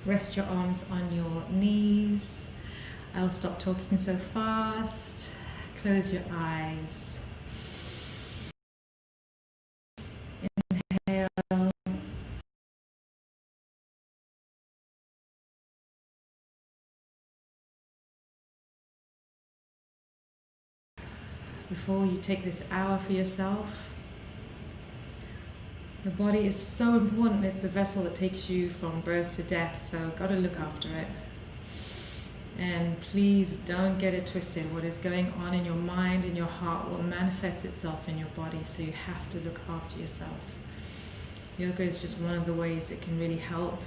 Rest your arms on your knees. I'll stop talking so fast. Close your eyes. Inhale. Before you take this hour for yourself, the body is so important. It's the vessel that takes you from birth to death, so got to look after it. And please don't get it twisted. What is going on in your mind and your heart will manifest itself in your body, so you have to look after yourself. Yoga is just one of the ways it can really help.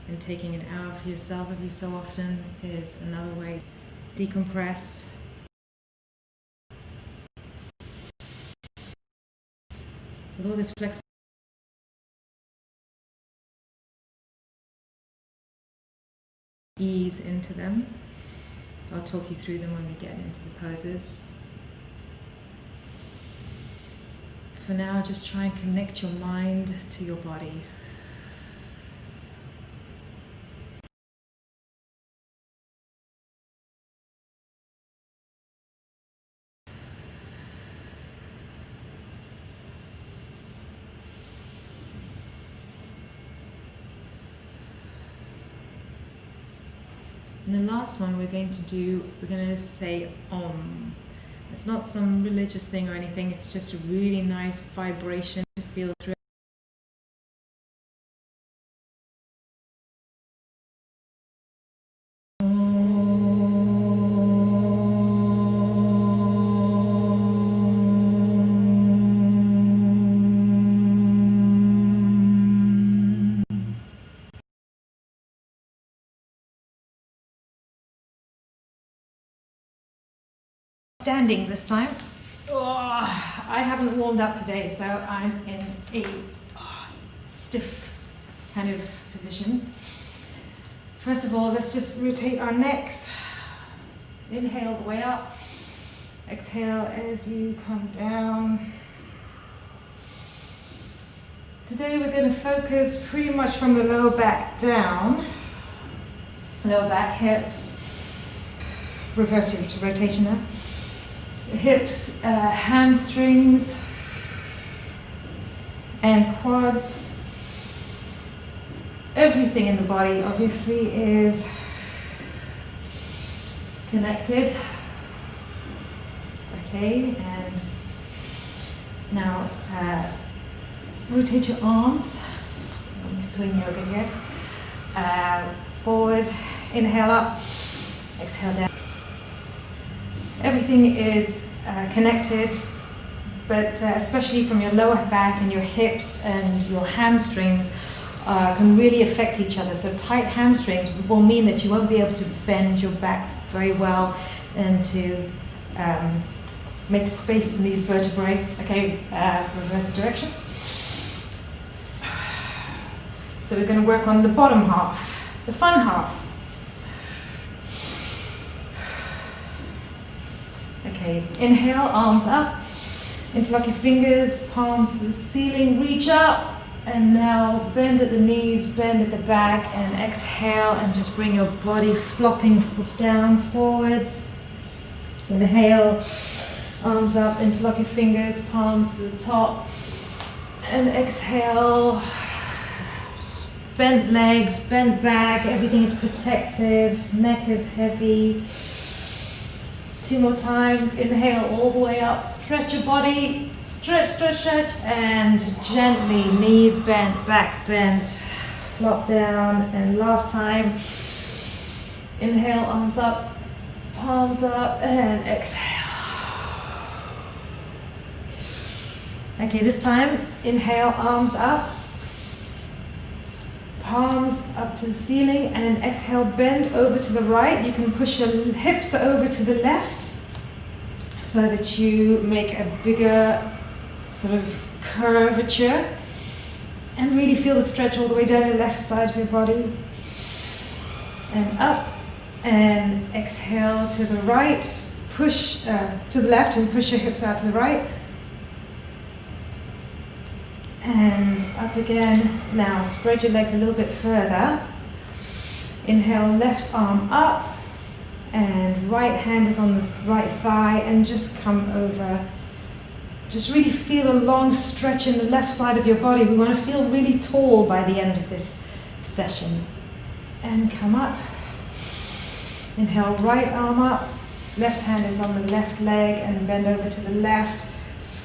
And taking an hour for yourself every so often is another way. Decompress. With all this flexibility, ease into them. I'll talk you through them when we get into the poses. For now, just try and connect your mind to your body. And the last one we're going to say Om. It's not some religious thing or anything, it's just a really nice vibration to feel through. Standing this time. I haven't warmed up today, so I'm in a stiff kind of position. First of all, let's just rotate our necks. Inhale the way up. Exhale as you come down. Today we're going to focus pretty much from the lower back down. Lower back, hips. Reverse your rotation now. Hips, hamstrings, and quads. Everything in the body obviously is connected. Okay, and now rotate your arms. Let me swing yoga here. Forward, inhale up, exhale down. Everything is connected, but especially from your lower back and your hips and your hamstrings can really affect each other. So tight hamstrings will mean that you won't be able to bend your back very well and to make space in these vertebrae. Okay, reverse the direction. So we're going to work on the bottom half, the fun half. Okay, inhale, arms up, interlock your fingers, palms to the ceiling, reach up, and now bend at the knees, bend at the back, and exhale, and just bring your body flopping down forwards. Inhale, arms up, interlock your fingers, palms to the top, and exhale, bent legs, bent back, everything is protected, neck is heavy. 2 more times. Inhale all the way up, stretch your body, stretch, stretch, stretch, and gently, knees bent, back bent, flop down, and last time. Inhale, arms up, palms up, and exhale. Okay, this time, inhale, arms up, palms up to the ceiling, and exhale, bend over to the right. You can push your hips over to the left so that you make a bigger sort of curvature. And really feel the stretch all the way down your left side of your body. And up. And exhale to the right. Push to the left and push your hips out to the right. And up again. Now spread your legs a little bit further. Inhale, left arm up. And right hand is on the right thigh. And just come over. Just really feel a long stretch in the left side of your body. We want to feel really tall by the end of this session. And come up. Inhale, right arm up. Left hand is on the left leg and bend over to the left.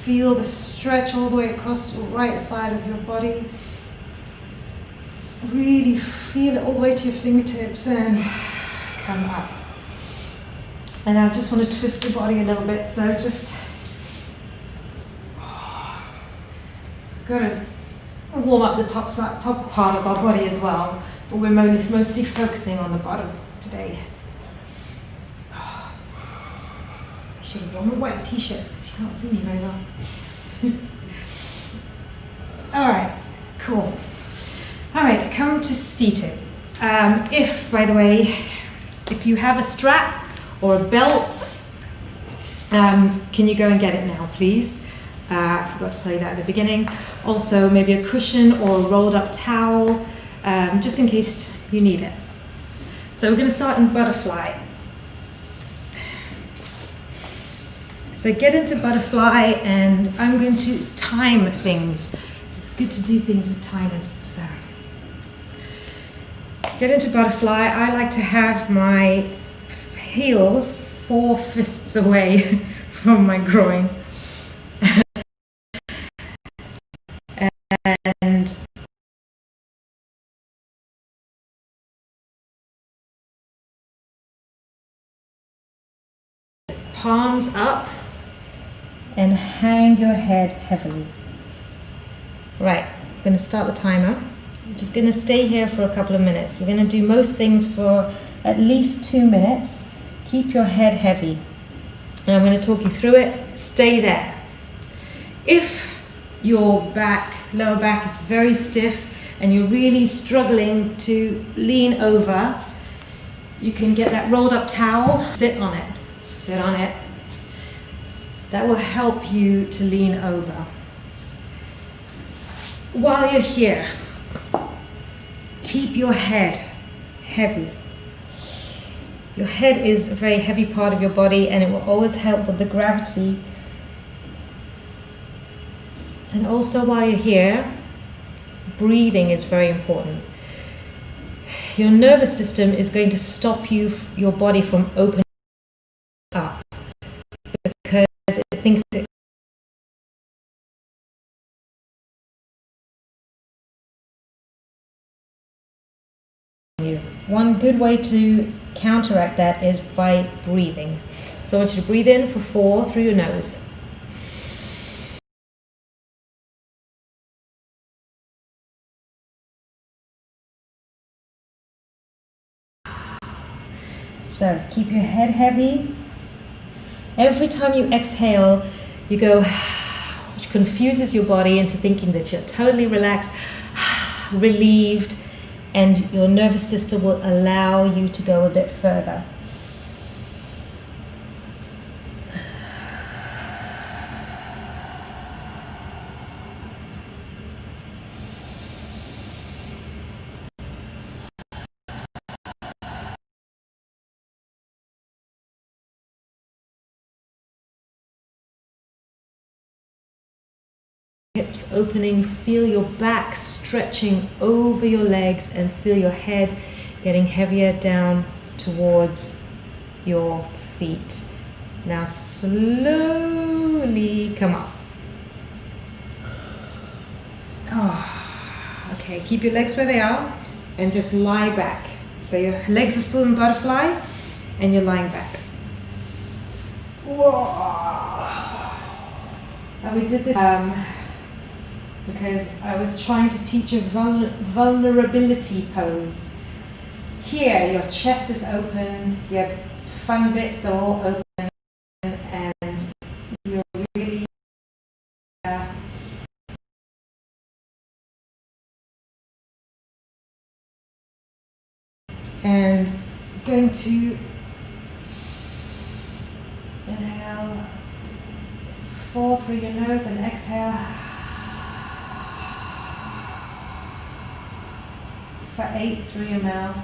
Feel the stretch all the way across the right side of your body. Really feel it all the way to your fingertips and come up. And I just want to twist your body a little bit, so just got to warm up the top part of our body as well, but we're mostly focusing on the bottom today. I should have worn a white t-shirt. You can't see me very well. All right, cool. All right, come to seated. By the way, if you have a strap or a belt, can you go and get it now, please? I forgot to tell you that at the beginning. Also, maybe a cushion or a rolled up towel, just in case you need it. So we're going to start in butterfly. So get into butterfly, and I'm going to time things. It's good to do things with timers. So get into butterfly. I like to have my heels 4 fists away from my groin. And palms up and hang your head heavily. Right, I'm going to start the timer. I'm just going to stay here for a couple of minutes. We're going to do most things for at least 2 minutes. Keep your head heavy. And I'm going to talk you through it. Stay there. If your lower back is very stiff and you're really struggling to lean over, you can get that rolled up towel, sit on it. Sit on it. That will help you to lean over. While you're here, keep your head heavy. Your head is a very heavy part of your body, and it will always help with the gravity. And also while you're here, breathing is very important. Your nervous system is going to stop your body from opening up because it thinks it you. One good way to counteract that is by breathing. So I want you to breathe in for 4 through your nose. So keep your head heavy. Every time you exhale, you go, which confuses your body into thinking that you're totally relaxed, relieved, and your nervous system will allow you to go a bit further. Hips opening, feel your back stretching over your legs, and feel your head getting heavier down towards your feet. Now slowly come up. Oh, okay, keep your legs where they are and just lie back. So your legs are still in butterfly and you're lying back. Whoa. And we did this because I was trying to teach a vulnerability pose. Here, your chest is open, your fun bits are all open, and you're really And going to inhale 4 through your nose and exhale for 8 through your mouth.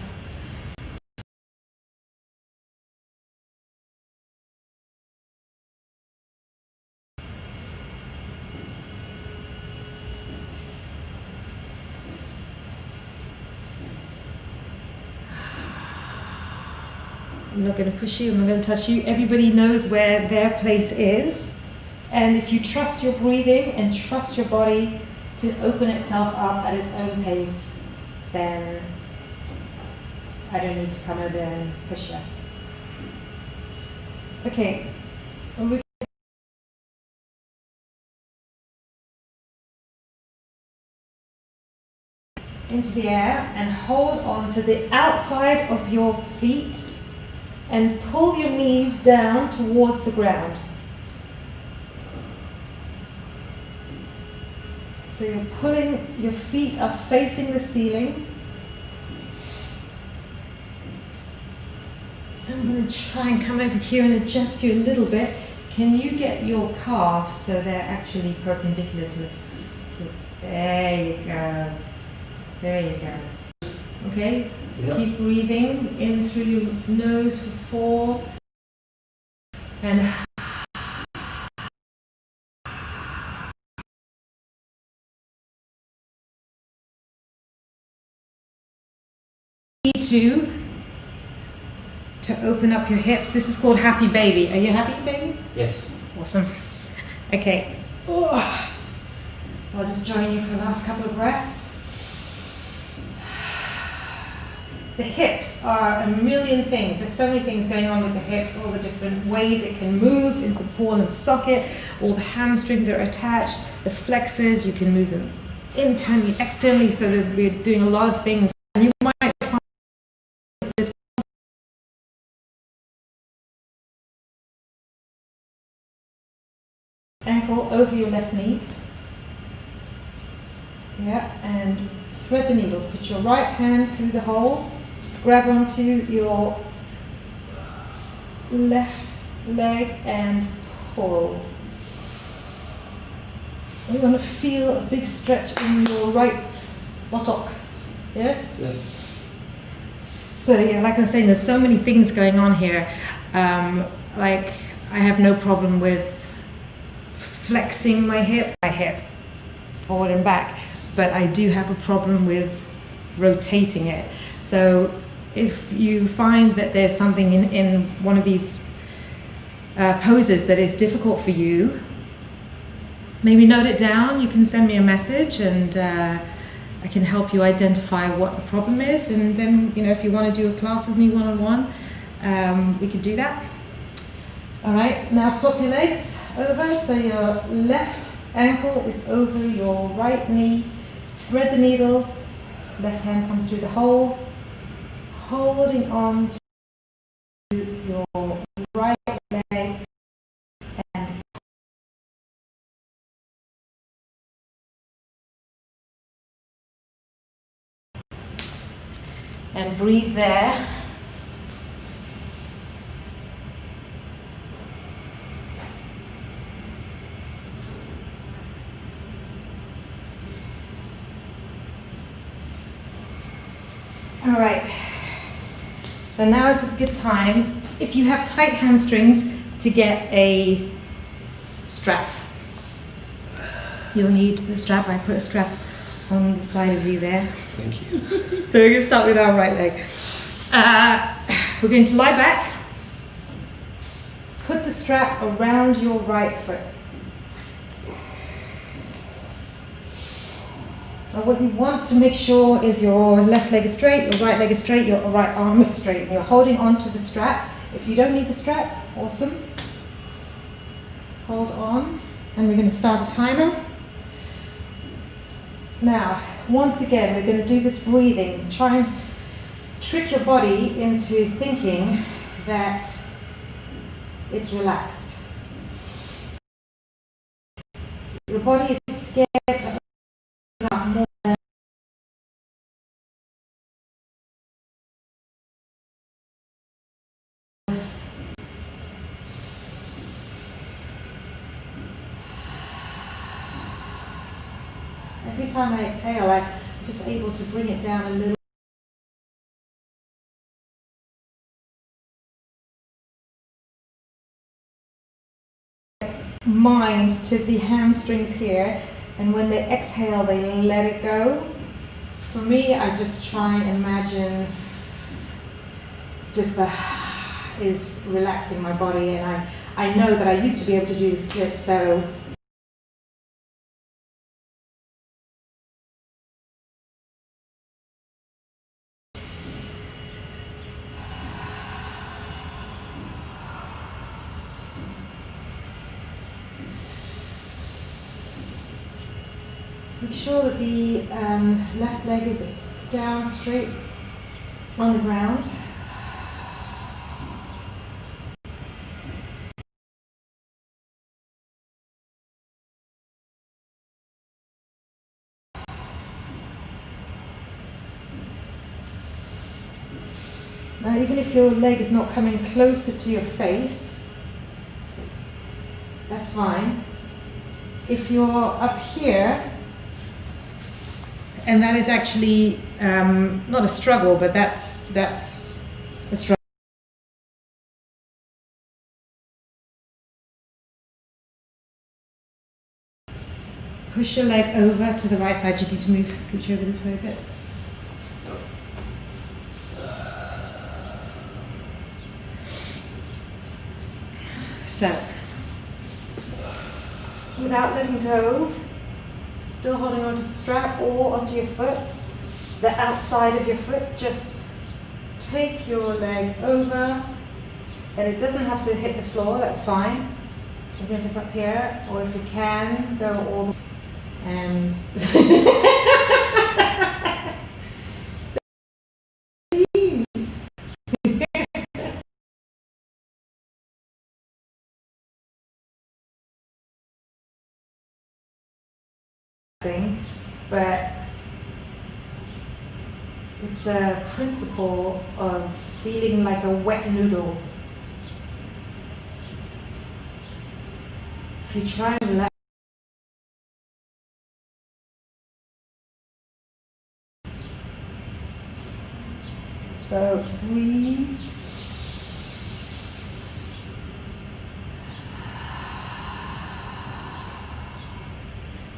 I'm not going to push you, I'm not going to touch you. Everybody knows where their place is. And if you trust your breathing and trust your body to open itself up at its own pace, then I don't need to come over there and push you. Okay. Into the air and hold on to the outside of your feet and pull your knees down towards the ground. So you're pulling, your feet are facing the ceiling. I'm going to try and come over here and adjust you a little bit. Can you get your calves so they're actually perpendicular to the floor? There you go. There you go. Okay? Yep. Keep breathing in through your nose for 4. And 2 to open up your hips. This is called happy baby. Are you happy baby? Yes. Awesome. Okay. Oh. So I'll just join you for the last couple of breaths. The hips are a million things. There's so many things going on with the hips, all the different ways it can move into the ball and socket, all the hamstrings are attached, the flexors, you can move them internally, externally, so that we're doing a lot of things. And you might find this ankle over your left knee. Yeah, and thread the needle. Put your right hand through the hole. Grab onto your left leg and pull. You want to feel a big stretch in your right buttock. Yes? Yes. So yeah, like I was saying, there's so many things going on here. Like I have no problem with flexing my hip forward and back, but I do have a problem with rotating it. So if you find that there's something in one of these poses that is difficult for you, maybe note it down. You can send me a message and I can help you identify what the problem is, and then, you know, if you want to do a class with me one-on-one, we could do that. All right, now swap your legs over, so your left ankle is over your right knee. Thread the needle, left hand comes through the hole, holding on to your right leg and breathe there. All right, so now is a good time, if you have tight hamstrings, to get a strap. You'll need the strap. I put a strap on the side of you there. Thank you. So we're going to start with our right leg. We're going to lie back, put the strap around your right foot. Now what you want to make sure is your left leg is straight, your right leg is straight, your right arm is straight, and you're holding on to the strap. If you don't need the strap, awesome. Hold on, and we're going to start a timer. Now, once again, we're going to do this breathing. Try and trick your body into thinking that it's relaxed. Your body is scared to open up more than time I exhale, I'm just able to bring it down a little. Mind to the hamstrings here, and when they exhale, they let it go. For me, I just try and imagine just is relaxing my body, and I know that I used to be able to do the split, so make sure that the left leg is down straight on the ground. Now, even if your leg is not coming closer to your face, that's fine. If you're up here, and that is actually not a struggle, but that's a struggle. Push your leg over to the right side. You need to move, scooch over this way a bit. So, without letting go, still holding onto the strap or onto your foot, the outside of your foot, just take your leg over, and it doesn't have to hit the floor, that's fine. Even if it's up here, or if you can, go all the and but it's a principle of feeling like a wet noodle. If you try and relax, so breathe.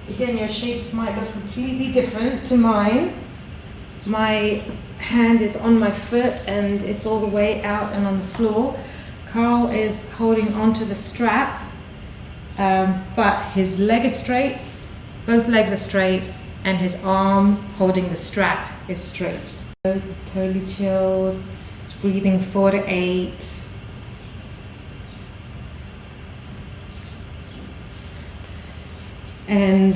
Again, your shapes might look completely different to mine. My hand is on my foot and it's all the way out and on the floor. Carl is holding onto the strap, but his leg is straight, both legs are straight, and his arm holding the strap is straight. This is totally chilled, breathing 4 to 8. And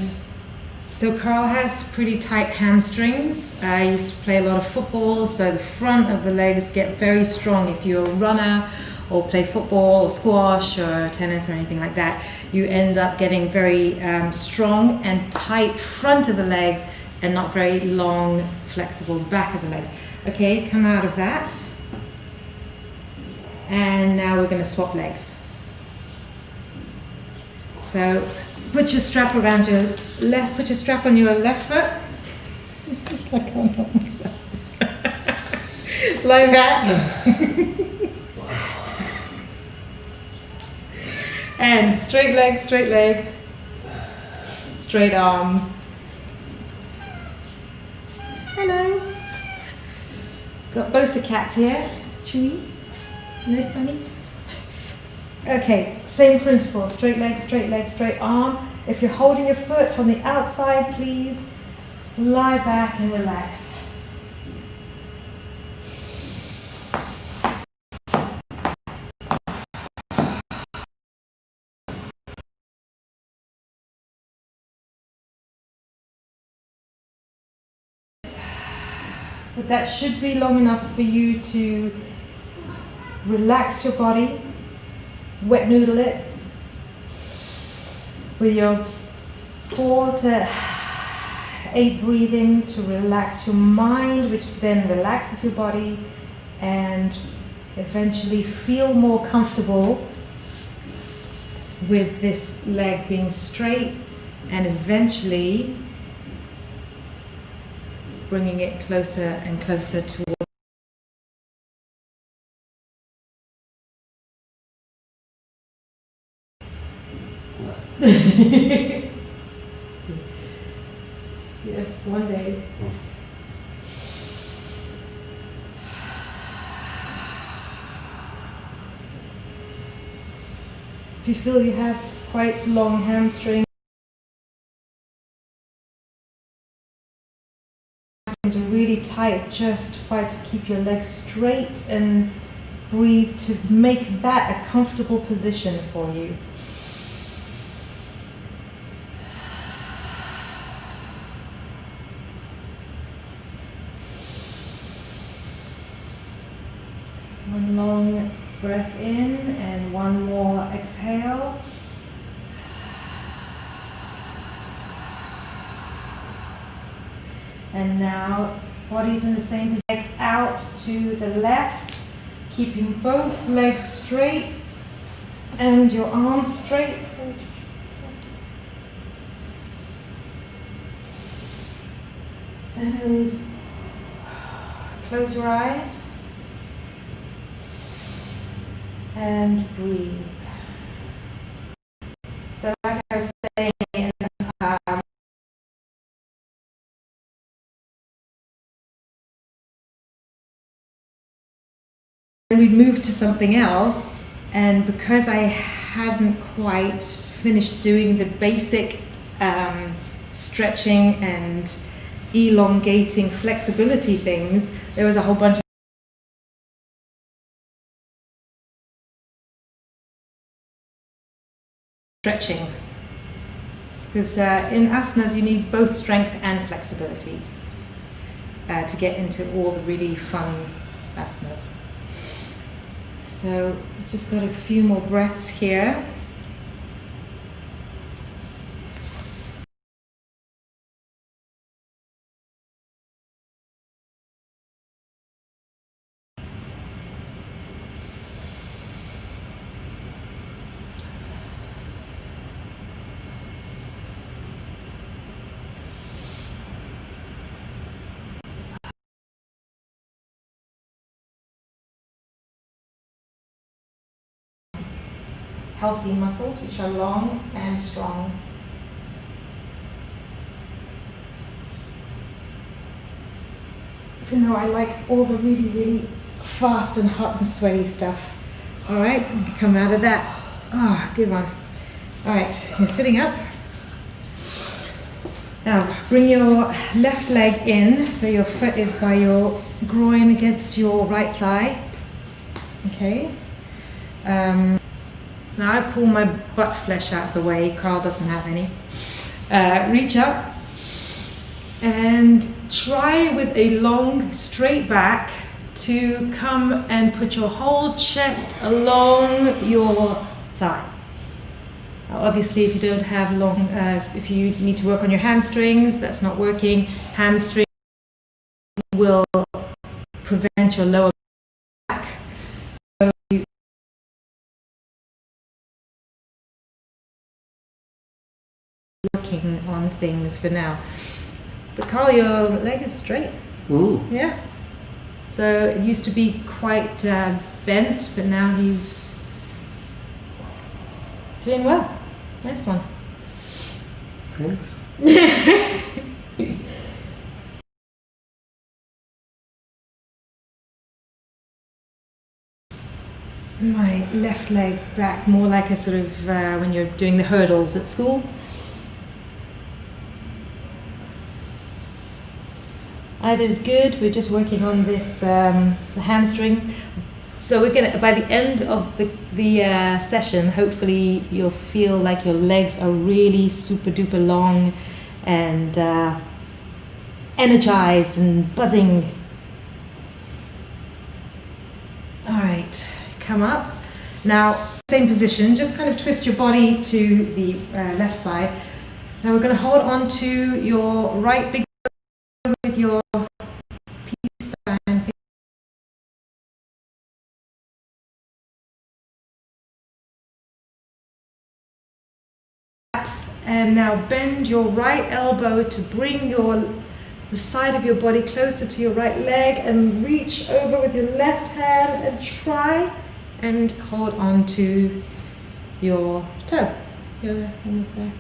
so Carl has pretty tight hamstrings. I used to play a lot of football, so the front of the legs get very strong. If you're a runner or play football or squash or tennis or anything like that, you end up getting very strong and tight front of the legs and not very long, flexible back of the legs. Okay, come out of that. And now we're going to swap legs. So put your strap around your left, put your strap on your left foot. I can't help myself. Lie back. And straight leg, straight arm. Hello. Got both the cats here. It's Chewy. No, Sunny. Okay, same principle. Straight leg, straight arm. If you're holding your foot from the outside, please lie back and relax. But that should be long enough for you to relax your body, wet noodle it with your 4 to 8 breathing to relax your mind, which then relaxes your body, and eventually feel more comfortable with this leg being straight, and eventually bringing it closer and closer to yes, one day. If you feel you have quite long hamstrings, are really tight, just try to keep your legs straight and breathe to make that a comfortable position for you. One long breath in and one more exhale. And now, body's in the same position, out to the left, keeping both legs straight and your arms straight. And close your eyes and breathe. So like I was saying, then we'd move to something else, and because I hadn't quite finished doing the basic stretching and elongating flexibility things, there was a whole bunch of stretching. Because in asanas you need both strength and flexibility to get into all the really fun asanas. So just got a few more breaths here. Healthy muscles which are long and strong. Even though I like all the really, really fast and hot and sweaty stuff. All right, come out of that. Ah, good one. All right, you're sitting up. Now, bring your left leg in, so your foot is by your groin against your right thigh. Okay. Now I pull my butt flesh out of the way. Carl doesn't have any. Reach up and try with a long straight back to come and put your whole chest along your thigh. Obviously, if you don't have long, if you need to work on your hamstrings, that's not working. Hamstrings will prevent your lower back. So you working on things for now. But Carl, your leg is straight. Ooh. Yeah. So it used to be quite bent, but now he's doing well. Nice one. Thanks. My left leg back, more like a sort of when you're doing the hurdles at school. Either is good. We're just working on this the hamstring. So we're gonna, by the end of the session, hopefully you'll feel like your legs are really super duper long and energized and buzzing. All right, come up. Now, same position, just kind of twist your body to the left side. Now we're gonna hold on to your right big toe with your peace sign. And now bend your right elbow to bring your the side of your body closer to your right leg and reach over with your left hand and try and hold on to your toe. You're almost there.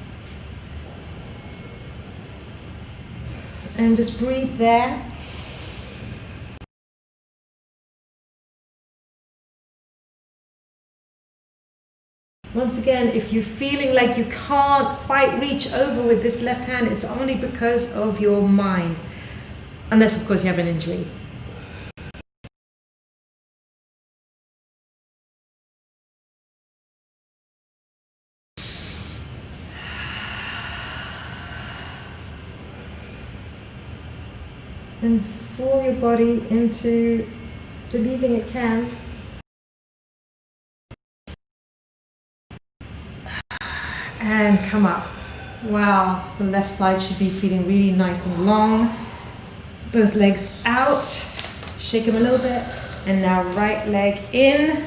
And just breathe there. Once again, if you're feeling like you can't quite reach over with this left hand, it's only because of your mind. Unless, of course, you have an injury. And fall your body into believing it can. And come up. Wow, the left side should be feeling really nice and long. Both legs out. Shake them a little bit. And now right leg in.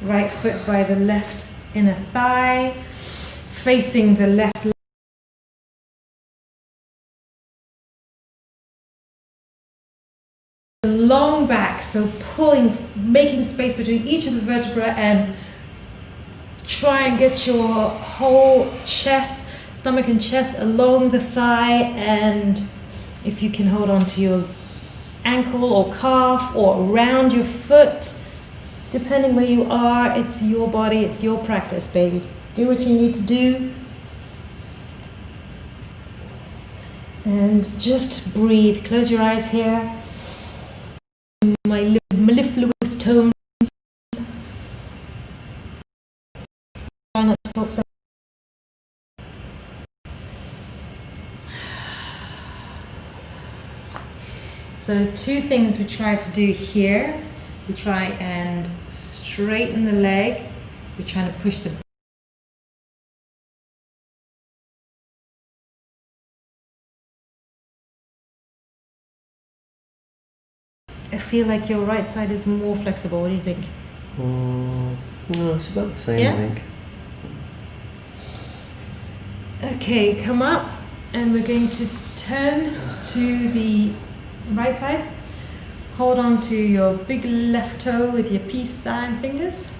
Right foot by the left inner thigh. Facing the left leg. Long back, so pulling, making space between each of the vertebrae and try and get your whole chest, stomach and chest along the thigh, and if you can hold on to your ankle or calf or around your foot, depending where you are, it's your body, it's your practice, baby. Do what you need to do. And just breathe. Close your eyes here. My mellifluous tones. Try not to talk so. So two things we try to do here. We try and straighten the leg. We're trying to push the I feel like your right side is more flexible. What do you think? No, it's about the same, Yeah? I think. Okay, come up, and we're going to turn to the right side. Hold on to your big left toe with your peace sign fingers.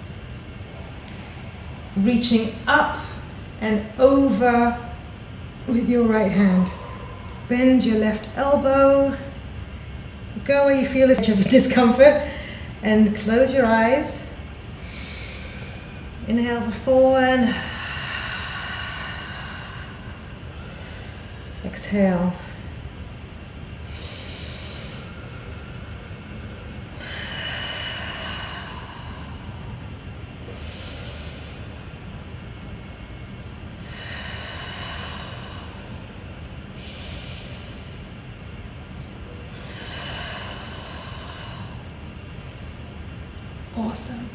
Reaching up and over with your right hand. Bend your left elbow. Go where you feel a touch of discomfort and close your eyes. Inhale for 4 and exhale. Awesome.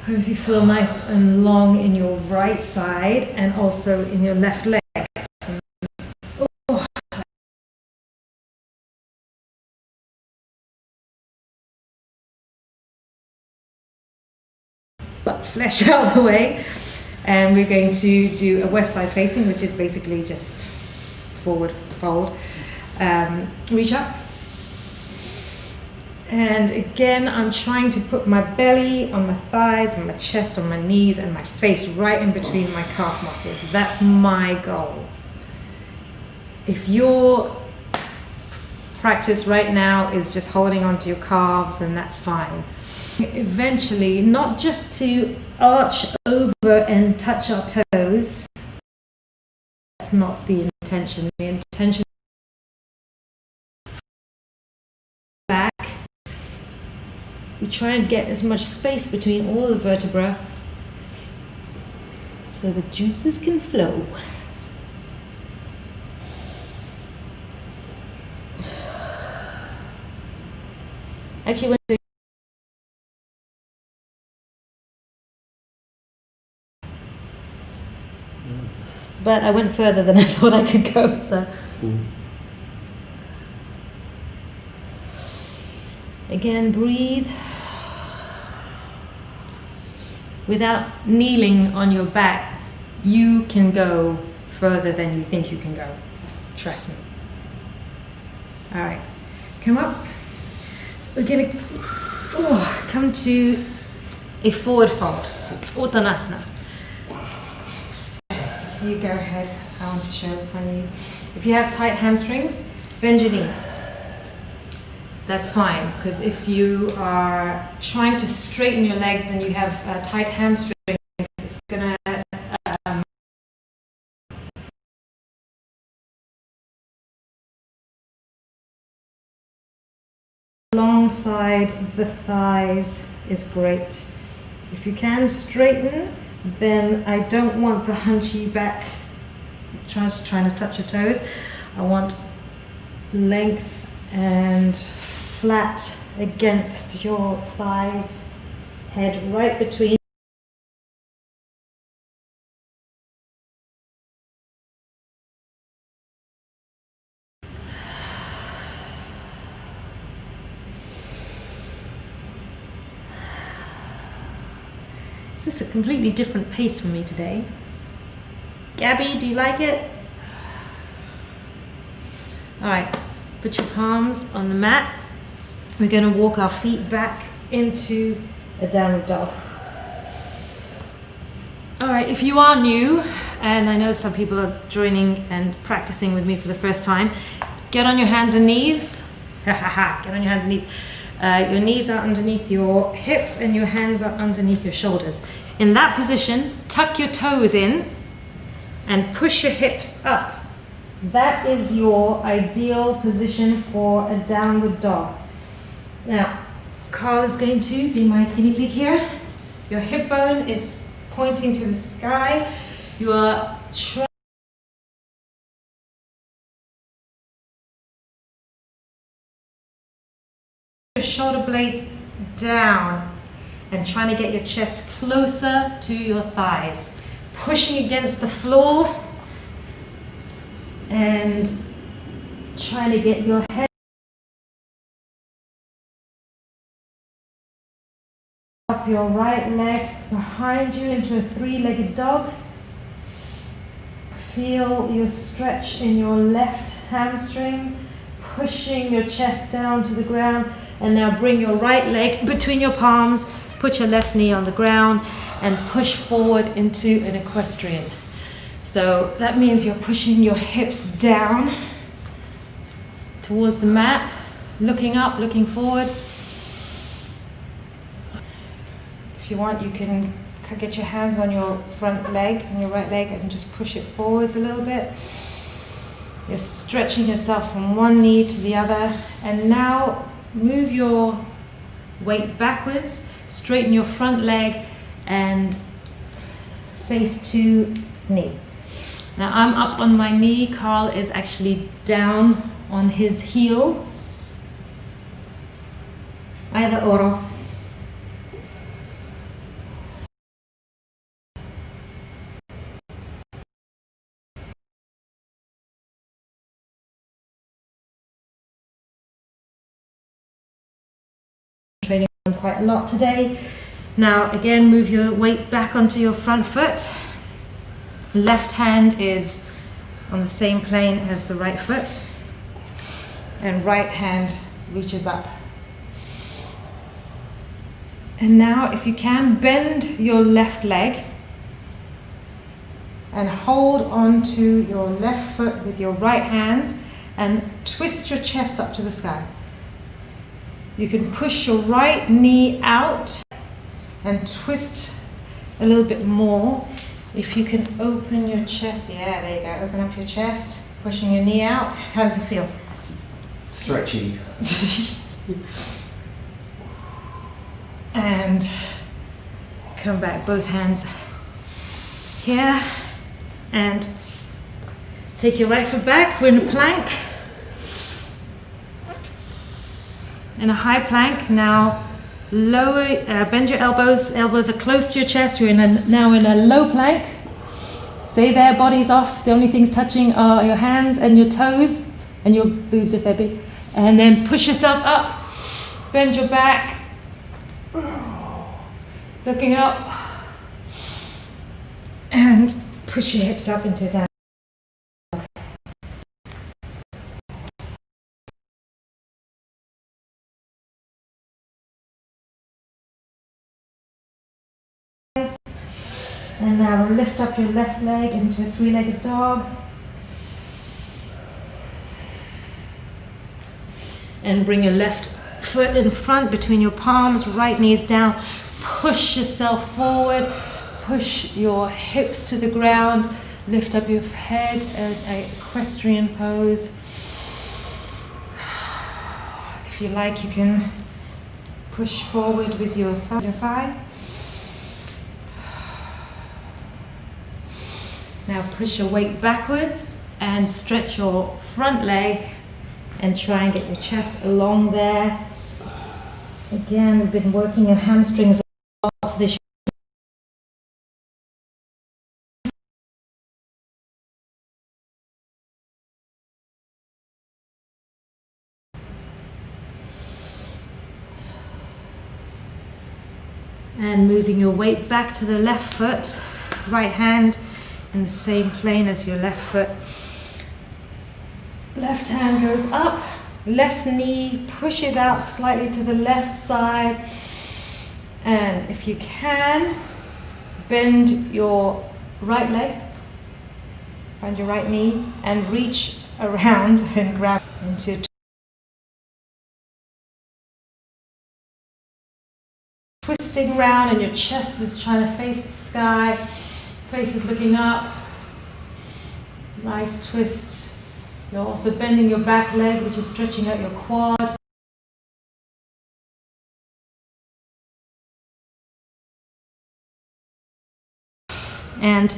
Hope you feel nice and long in your right side and also in your left leg. Oh. Butt flesh out of the way. And we're going to do a west side facing, which is basically just forward fold. Reach up. And again, I'm trying to put my belly on my thighs and my chest on my knees and my face right in between my calf muscles. That's my goal. If your practice right now is just holding onto your calves, and that's fine. Eventually, not just to arch over and touch our toes. That's not the intention. The intention back. We try and get as much space between all the vertebrae so the juices can flow. Actually, but I went further than I thought I could go. So. Again, breathe. Without kneeling on your back, you can go further than you think you can go. Trust me. All right, come up. We're gonna come to a forward fold. It's Uttanasana. You go ahead. I want to show in front of you. If you have tight hamstrings, bend your knees. That's fine, because if you are trying to straighten your legs and you have tight hamstrings, it's gonna alongside the thighs is great. If you can straighten, then I don't want the hunchy back, just trying to touch your toes. I want length and flat against your thighs, head right between. This is a completely different pace for me today. Gabby, do you like it? All right, put your palms on the mat. We're going to walk our feet back into a downward dog. All right, if you are new, and I know some people are joining and practicing with me for the first time, get on your hands and knees. Get on your hands and knees. Your knees are underneath your hips and your hands are underneath your shoulders. In that position, tuck your toes in and push your hips up. That is your ideal position for a downward dog. Now, Carl is going to be my guinea pig here. Your hip bone is pointing to the sky. You are trying your shoulder blades down and trying to get your chest closer to your thighs. Pushing against the floor and trying to get your head up your right leg behind you into a three-legged dog. Feel your stretch in your left hamstring, pushing your chest down to the ground, and now bring your right leg between your palms, put your left knee on the ground and push forward into an equestrian. So that means you're pushing your hips down towards the mat, looking up, looking forward. If you want, you can get your hands on your front leg, on your right leg, and just push it forwards a little bit. You're stretching yourself from one knee to the other, and now move your weight backwards, straighten your front leg, and face to knee. Now I'm up on my knee, Carl is actually down on his heel. Either oro. Training on quite a lot today. Now again, move your weight back onto your front foot. Left hand is on the same plane as the right foot, and right hand reaches up. And now, if you can, bend your left leg and hold onto your left foot with your right hand and twist your chest up to the sky. You can push your right knee out and twist a little bit more. If you can open your chest, yeah, there you go, open up your chest, pushing your knee out. How does it feel? Stretchy. And come back, both hands here, and take your right foot back. We're in a plank. In a high plank. Now lower, bend your elbows. Elbows are close to your chest. You're now in a low plank. Stay there, body's off. The only things touching are your hands and your toes and your boobs if they're big. And then push yourself up. Bend your back. Looking up. And push your hips up into a down. And now lift up your left leg into a three-legged dog. And bring your left foot in front between your palms, right knees down. Push yourself forward. Push your hips to the ground. Lift up your head in an equestrian pose. If you like, you can push forward with your thigh. Now push your weight backwards and stretch your front leg and try and get your chest along there. Again, we've been working your hamstrings a lot this year. And moving your weight back to the left foot, right hand in the same plane as your left foot. Left hand goes up, left knee pushes out slightly to the left side. And if you can, bend your right leg, find your right knee, and reach around and grab into twisting round, and your chest is trying to face the sky, face is looking up. Nice twist. You're also bending your back leg, which is stretching out your quad. And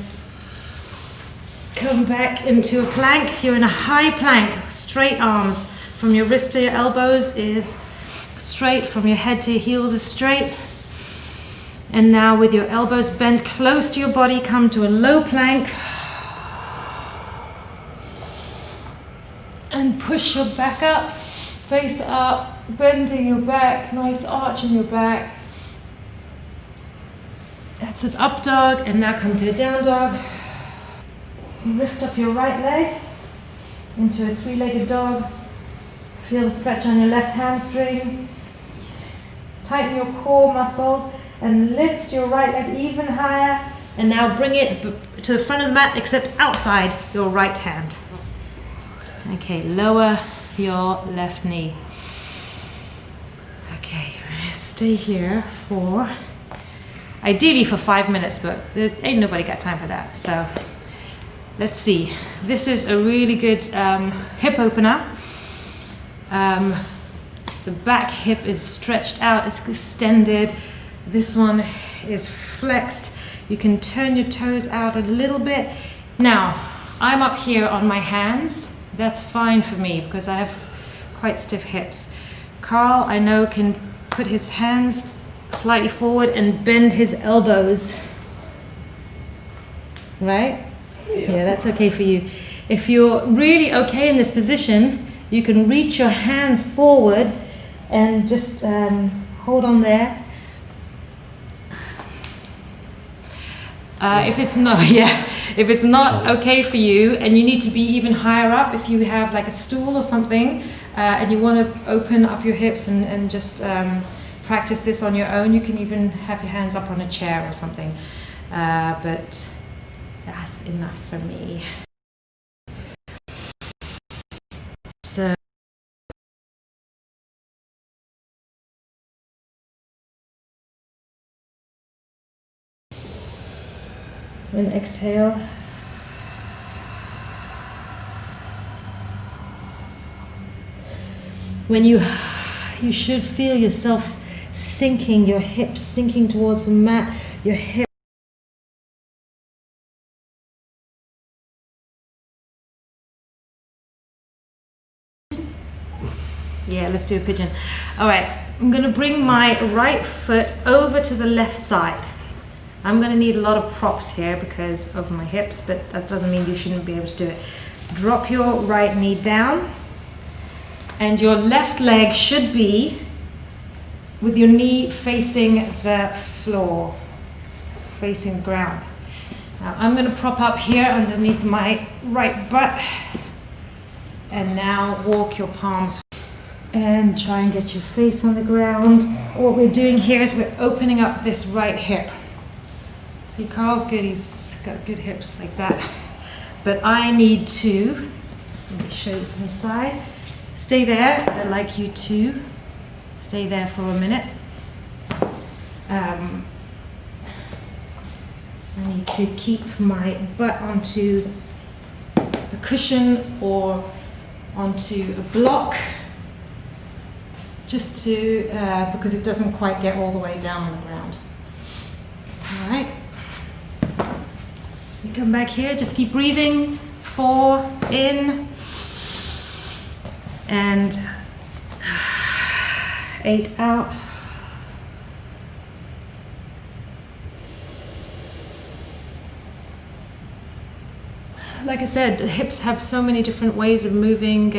come back into a plank. You're in a high plank. Straight arms from your wrist to your elbows is straight, from your head to your heels is straight. And now with your elbows bent close to your body, come to a low plank. And push your back up, face up, bending your back, nice arch in your back. That's an up dog, and now come to a down dog. Lift up your right leg into a three-legged dog. Feel the stretch on your left hamstring. Tighten your core muscles and lift your right leg even higher. And now bring it to the front of the mat, except outside your right hand. Okay, lower your left knee. Okay, stay here for, ideally for 5 minutes, but there ain't nobody got time for that. So let's see. This is a really good hip opener. The back hip is stretched out, it's extended. This one is flexed. You can turn your toes out a little bit. Now, I'm up here on my hands. That's fine for me because I have quite stiff hips. Carl, I know, can put his hands slightly forward and bend his elbows. Right? Yeah, that's okay for you. If you're really okay in this position, you can reach your hands forward and just hold on there. If it's not, if it's not okay for you and you need to be even higher up, if you have like a stool or something and you want to open up your hips and just practice this on your own, you can even have your hands up on a chair or something. But that's enough for me. So and exhale. When you should feel yourself sinking, your hips sinking towards the mat, your hips. Yeah, let's do a pigeon. All right, I'm going to bring my right foot over to the left side. I'm going to need a lot of props here because of my hips, but that doesn't mean you shouldn't be able to do it. Drop your right knee down, and your left leg should be with your knee facing the floor, facing the ground. Now I'm going to prop up here underneath my right butt, and now walk your palms and try and get your face on the ground. What we're doing here is we're opening up this right hip. See, Carl's good, he's got good hips like that. But I need to, let me show you from the side. Stay there, I'd like you to stay there for a minute. I need to keep my butt onto a cushion or onto a block, just to, because it doesn't quite get all the way down on the ground. All right. You come back here, just keep breathing. 4 in and 8 out. Like I said, the hips have so many different ways of moving,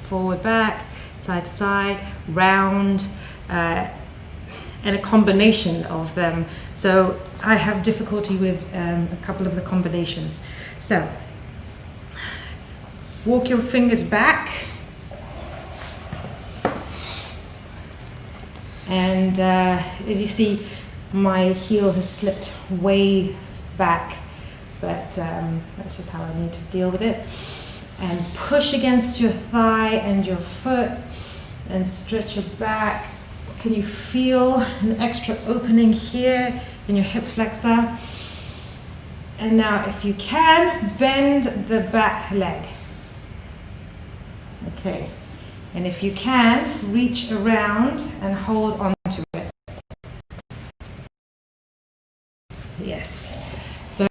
forward, back, side to side, round, and a combination of them. So I have difficulty with a couple of the combinations. So walk your fingers back, and as you see, my heel has slipped way back, but that's just how I need to deal with it. And push against your thigh and your foot and stretch your back. Can you feel an extra opening here in your hip flexor? And now if you can, bend the back leg. Okay, and if you can, reach around and hold on to it. Yes. So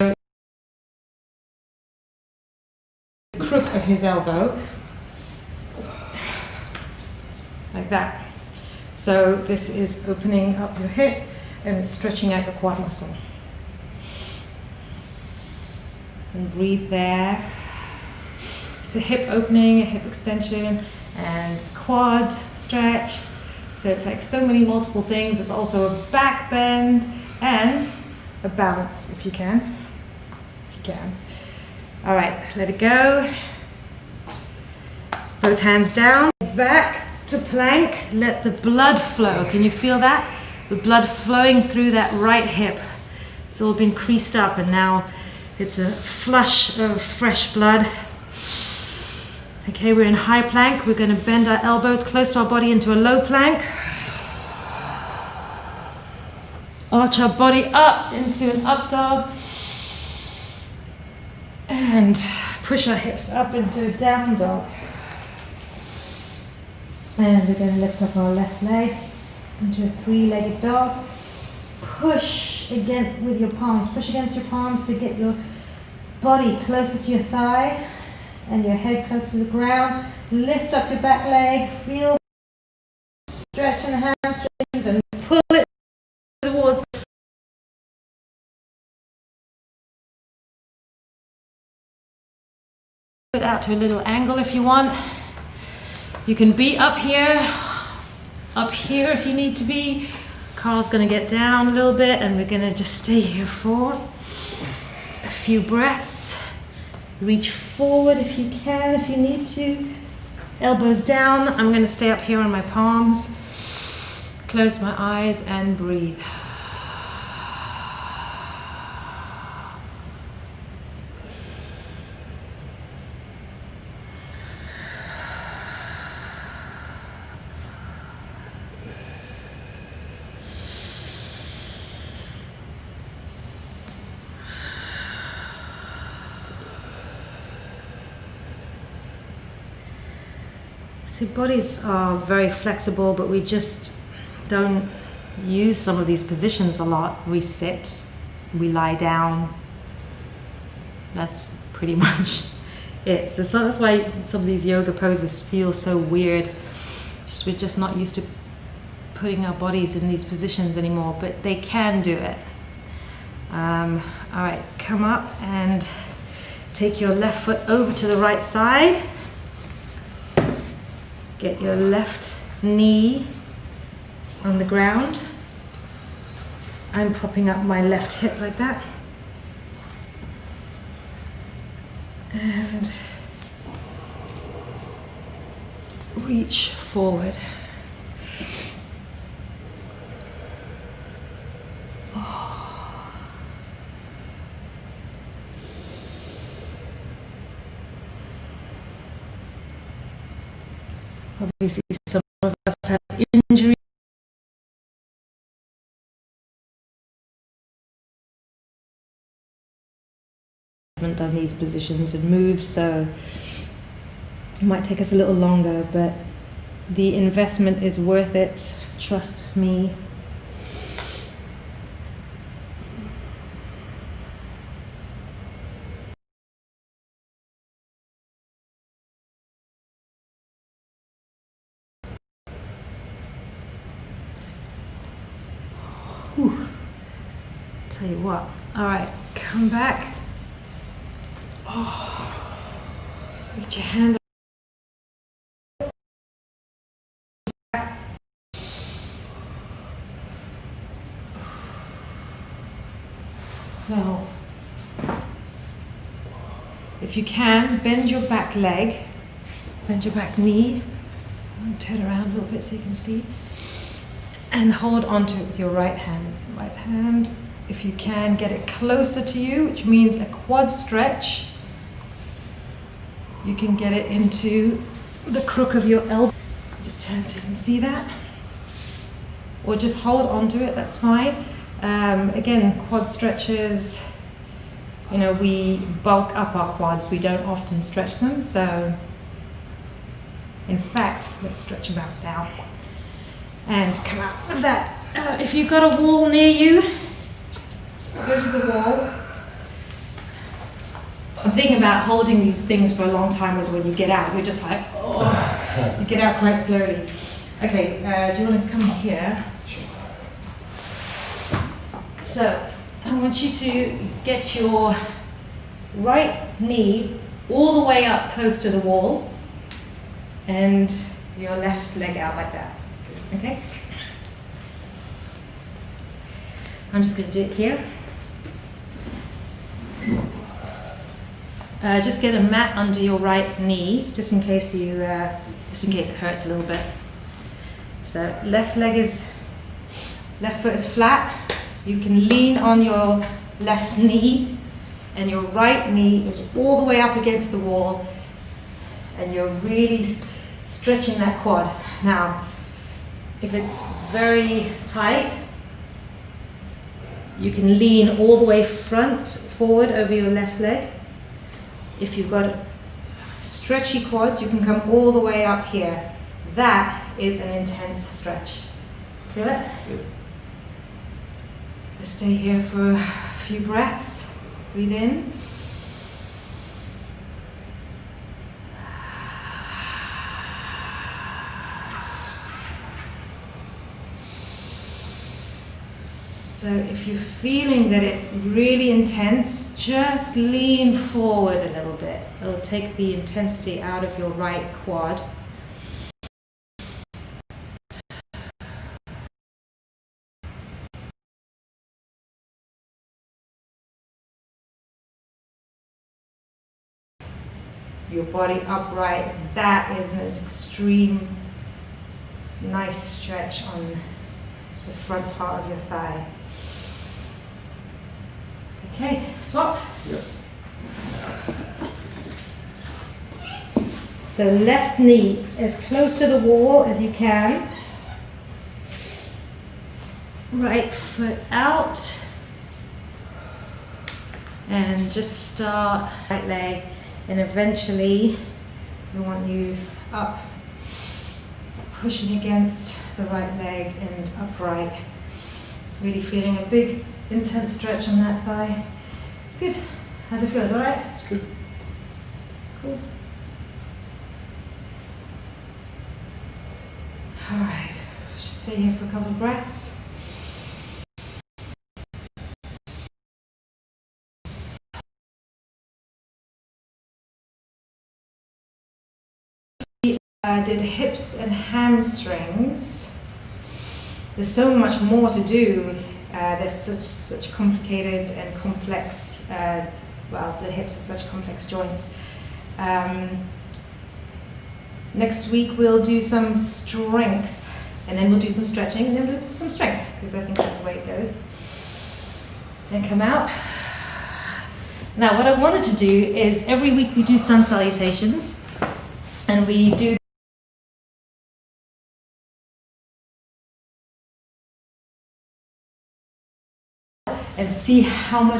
the crook of his elbow, like that. So this is opening up your hip and it's stretching out your quad muscle. And breathe there. It's a hip opening, a hip extension, and quad stretch. So it's like so many multiple things. It's also a back bend and a bounce if you can. If you can. All right, let it go. Both hands down, back to plank. Let the blood flow. Can you feel that? The blood flowing through that right hip. It's all been creased up and now it's a flush of fresh blood. Okay, we're in high plank. We're going to bend our elbows close to our body into a low plank. Arch our body up into an up dog. And push our hips up into a down dog. And we're going to lift up our left leg into a 3-legged dog. Push again with your palms. Push against your palms to get your body closer to your thigh and your head close to the ground. Lift up your back leg. Feel stretch in the hamstrings and pull it towards the foot out to a little angle if you want. You can be up here if you need to be. Carl's going to get down a little bit and we're going to just stay here for a few breaths. Reach forward if you can, if you need to. Elbows down. I'm going to stay up here on my palms. Close my eyes and breathe. See, bodies are very flexible, but we just don't use some of these positions a lot. We sit, we lie down. That's pretty much it. So that's why some of these yoga poses feel so weird. We're just not used to putting our bodies in these positions anymore, but they can do it. All right, come up and take your left foot over to the right side. Get your left knee on the ground. I'm propping up my left hip like that. And reach forward. Obviously, some of us have injuries. Haven't done these positions and moves, so it might take us a little longer, but the investment is worth it. Trust me. Whew. Tell you what. All right, come back. Oh, reach your hand. Now, if you can, bend your back leg, bend your back knee, turn around a little bit so you can see, and hold onto it with your right hand. Right hand, if you can, get it closer to you, which means a quad stretch. You can get it into the crook of your elbow. Just turn so you can see that. Or just hold onto it, that's fine. Again, quad stretches, you know, we bulk up our quads, we don't often stretch them, so in fact, let's stretch them out now and come out of that. If you've got a wall near you, go to the wall. The thing about holding these things for a long time is when you get out, you're just like, oh, you get out quite slowly. Okay, do you want to come here? So, I want you to get your right knee all the way up close to the wall and your left leg out like that, okay? I'm just going to do it here. Just get a mat under your right knee, just in case it hurts a little bit. So left foot is flat. You can lean on your left knee, and your right knee is all the way up against the wall, and you're really stretching that quad. Now, if it's very tight, you can lean all the way forward over your left leg. If you've got stretchy quads, you can come all the way up here. That is an intense stretch. Feel it? Yep. Let's stay here for a few breaths. Breathe in. So if you're feeling that it's really intense, just lean forward a little bit. It'll take the intensity out of your right quad. Your body upright, that is an extreme nice stretch on the front part of your thigh. Okay, swap. Yep. So left knee as close to the wall as you can. Right foot out. And just start right leg. And eventually, we want you up, pushing against the right leg and upright. Really feeling a big, intense stretch on that thigh. It's good. How's it feel? Is it all right? It's good. Cool. All right. Just stay here for a couple of breaths. I did hips and hamstrings. There's so much more to do. There's such complicated and complex, well, the hips are such complex joints. Next week we'll do some strength, and then we'll do some stretching, and then we'll do some strength, because I think that's the way it goes. Then come out. Now what I wanted to do is every week we do sun salutations, and we do and see how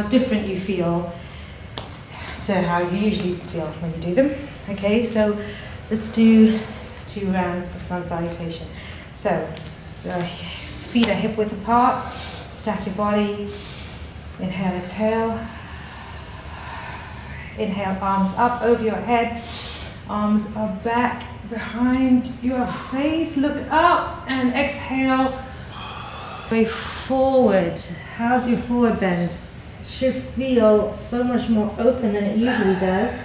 different you feel to how you usually feel when you do them. Okay, so let's do 2 rounds of sun salutation. So your feet are hip width apart, stack your body, inhale, exhale. Inhale, arms up over your head, arms are back behind your face, look up, and exhale, way forward. How's your forward bend? It should feel so much more open than it usually does.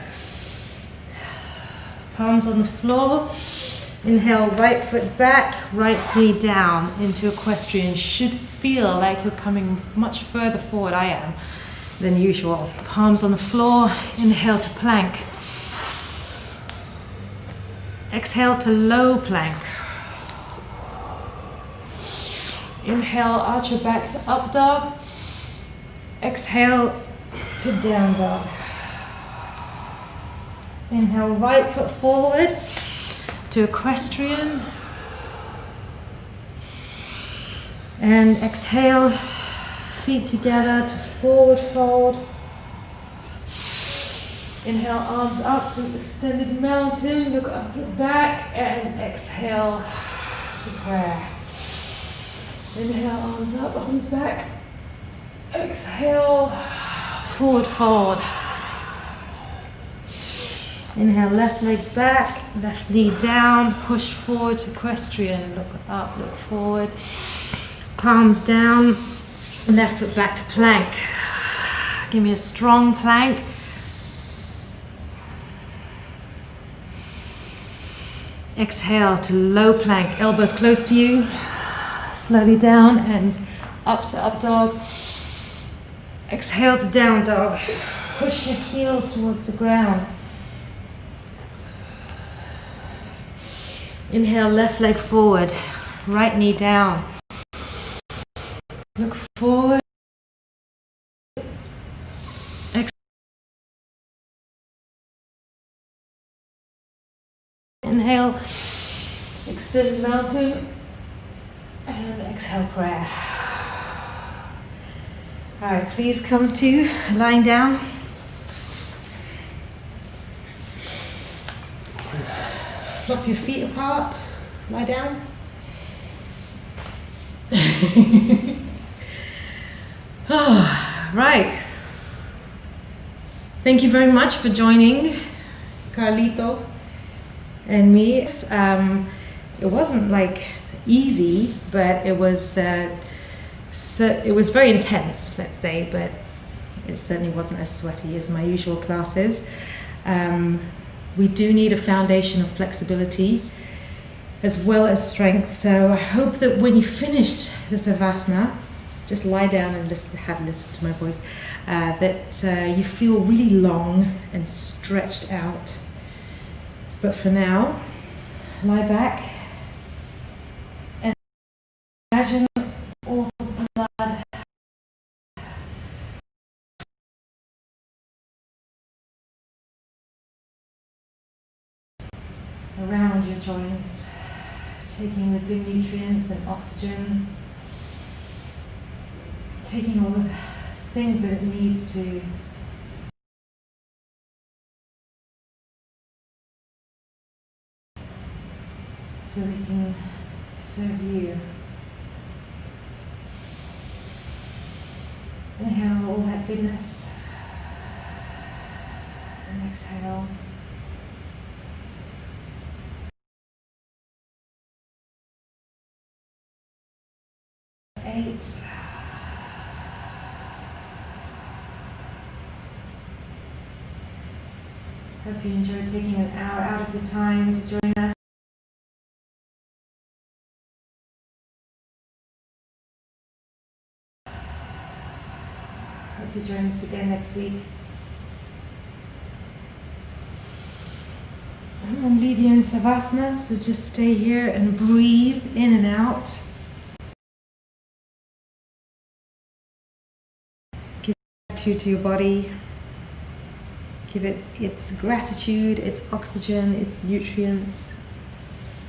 Palms on the floor. Inhale, right foot back, right knee down into equestrian. Should feel like you're coming much further forward, I am, than usual. Palms on the floor, inhale to plank. Exhale to low plank. Inhale, arch your back to up dog. Exhale to down dog. Inhale, right foot forward to equestrian. And exhale, feet together to forward fold. Inhale, arms up to extended mountain. Look up, look back, and exhale to prayer. Inhale, arms up, arms back. Exhale, forward fold. Inhale, left leg back, left knee down, push forward to equestrian. Look up, look forward. Palms down, left foot back to plank. Give me a strong plank. Exhale to low plank, elbows close to you. Slowly down and up to up dog. Exhale to down dog. Push your heels towards the ground. Inhale, left leg forward, right knee down. Look forward. Inhale, extend mountain, and exhale prayer. All right, please come to lying down. Flop your feet apart, lie down. Right. Thank you very much for joining Carlito and me. It wasn't like easy, but it was very intense, let's say, but it certainly wasn't as sweaty as my usual classes. We do need a foundation of flexibility as well as strength. So I hope that when you finish the Savasana, just lie down and listen to my voice, that you feel really long and stretched out. But for now, lie back and imagine all the blood around your joints, taking the good nutrients and oxygen, taking all the things that it needs to so they can serve you. Inhale all that goodness and exhale. Eight. Hope you enjoyed taking an hour out of your time to join us. Hope you join us again next week. I'm going to leave you in Savasana, so just stay here and breathe in and out. Give gratitude to your body. Give it its gratitude, its oxygen, its nutrients.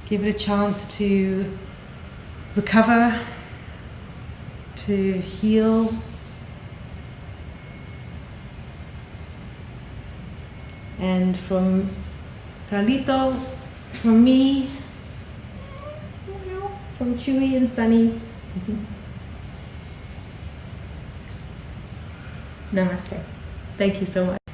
Give it a chance to recover, to to heal. And from Carlito, from me, from Chewy and Sunny, namaste. Thank you so much.